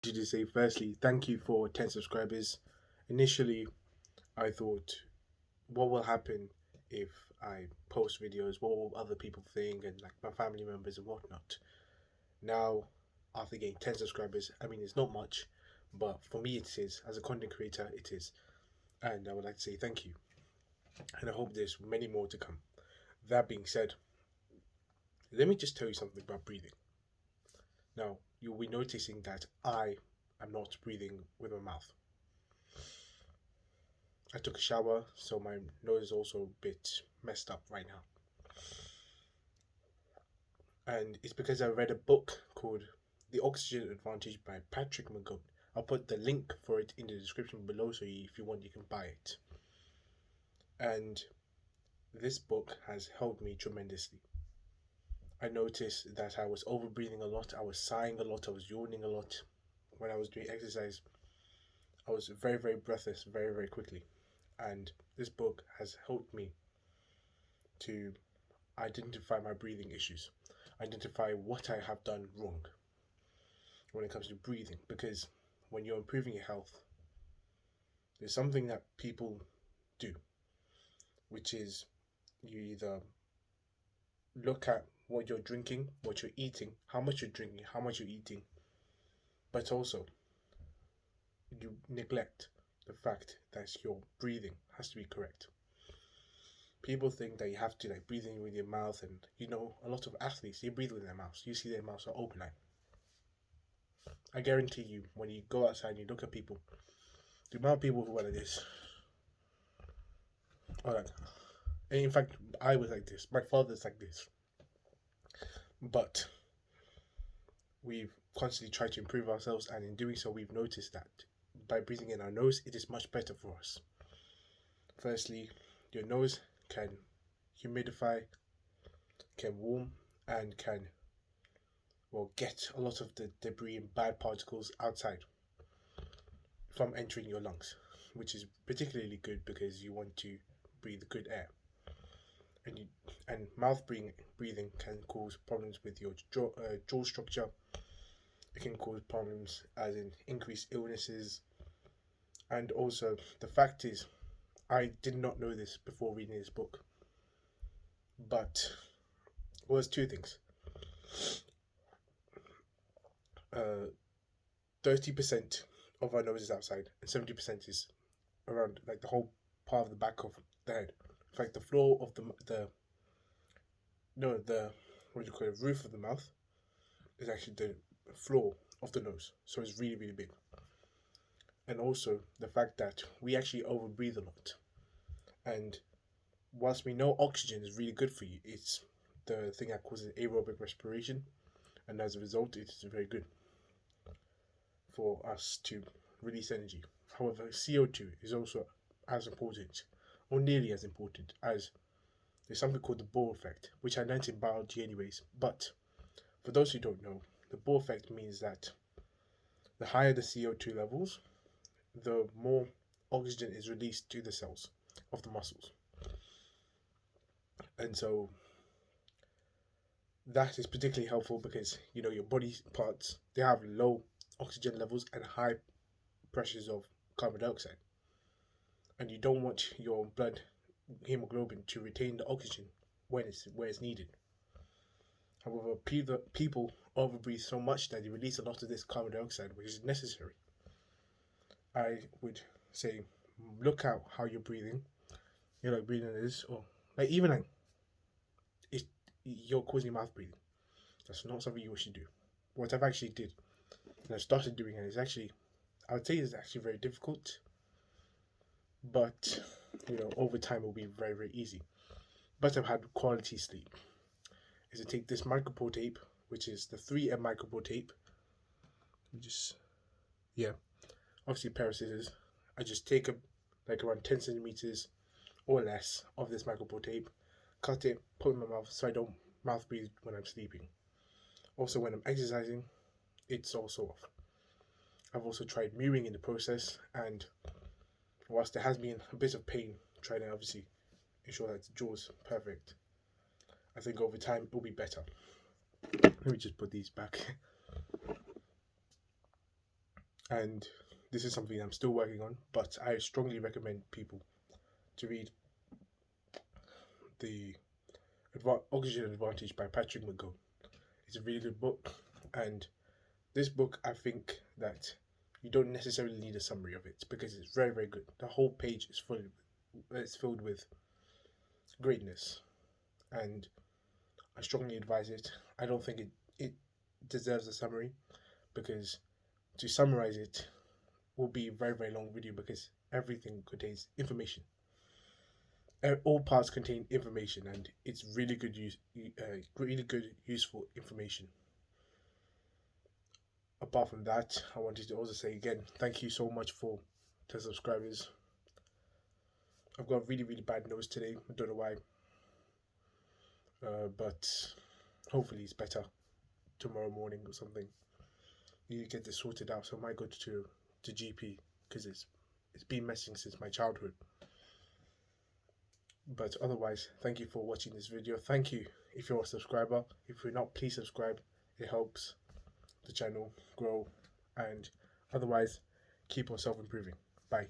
you to say firstly, thank you for 10 subscribers. Initially, I thought, what will happen if I post videos? What will other people think and like my family members and whatnot? Now, after getting 10 subscribers, I mean, it's not much, but for me, it is. As a content creator, it is. And I would like to say thank you. And I hope there's many more to come. That being said, let me just tell you something about breathing. Now, you'll be noticing that I am not breathing with my mouth. I took a shower, so my nose is also a bit messed up right now. And it's because I read a book called The Oxygen Advantage by Patrick McGowan. I'll put the link for it in the description below, so if you want, you can buy it. And this book has helped me tremendously. I noticed that I was over breathing a lot, I was sighing a lot, I was yawning a lot. When I was doing exercise, I was very, very breathless very, very quickly. And this book has helped me to identify my breathing issues, identify what I have done wrong when it comes to breathing. Because when you're improving your health, there's something that people do, which is you either look at what you're drinking, what you're eating, how much you're drinking, how much you're eating, but also you neglect the fact that your breathing has to be correct. People think that you have to like breathe in with your mouth, and a lot of athletes, they breathe with their mouths. You see their mouths are open. I guarantee you, when you go outside and you look at people, the amount of people who are like this, or like, and in fact, I was like this. My father's like this. But we've constantly tried to improve ourselves, and in doing so, we've noticed that by breathing in our nose, it is much better for us. Firstly, your nose can humidify, can warm, and can get a lot of the debris and bad particles outside from entering your lungs, which is particularly good because you want to breathe good air. And mouth breathing can cause problems with your jaw structure. It can cause problems as in increased illnesses. And also, the fact is, I did not know this before reading this book, but it was two things. 30% of our nose is outside, and 70% is around, like the whole part of the back of the head. In fact, the floor of the what do you call it, roof of the mouth is actually the floor of the nose, so it's really, really big. And also the fact that we actually overbreathe a lot, and whilst we know oxygen is really good for you, it's the thing that causes aerobic respiration, and as a result, it is very good for us to release energy. However, CO2 is also as important, or nearly as important, as there's something called the Bohr effect, which I learned in biology anyways. But for those who don't know, the Bohr effect means that the higher the CO2 levels, the more oxygen is released to the cells of the muscles. And so that is particularly helpful because your body parts, they have low oxygen levels and high pressures of carbon dioxide, and you don't want your blood hemoglobin to retain the oxygen where it's needed. However, people overbreathe so much that they release a lot of this carbon dioxide, which is necessary. I would say, look out how you're breathing. You're like breathing like this, or like even like you're causing mouth breathing. That's not something you should do. What I've actually did, and I started doing it, is actually, I would say it's actually very difficult, but over time it will be very, very easy. But I've had quality sleep. Is to take this micropore tape, which is the 3M micropore tape. Obviously a pair of scissors. I just take like around 10 centimeters or less of this micropore tape, cut it, put it in my mouth so I don't mouth breathe when I'm sleeping. Also, when I'm exercising, it's also off. I've also tried mirroring in the process, and whilst there has been a bit of pain trying to obviously ensure that the jaw's perfect, I think over time it will be better. Let me just put these back. and this is something I'm still working on, but I strongly recommend people to read the Oxygen Advantage by Patrick McGowan. It's a really good book, and this book, I think that you don't necessarily need a summary of it because it's very, very good. The whole page is filled with greatness, and I strongly advise it. I don't think it deserves a summary because to summarize it will be a very, very long video because everything contains information. All parts contain information, and it's really good, useful information. Apart from that, I wanted to also say again, thank you so much for the subscribers. I've got really, really bad nose today. I don't know why, but hopefully it's better tomorrow morning or something. Need to get this sorted out, so I might go to GP because it's been messing since my childhood. But otherwise, thank you for watching this video. Thank you if you're a subscriber. If you're not, please subscribe. It helps the channel grow, and otherwise keep on self-improving. Bye.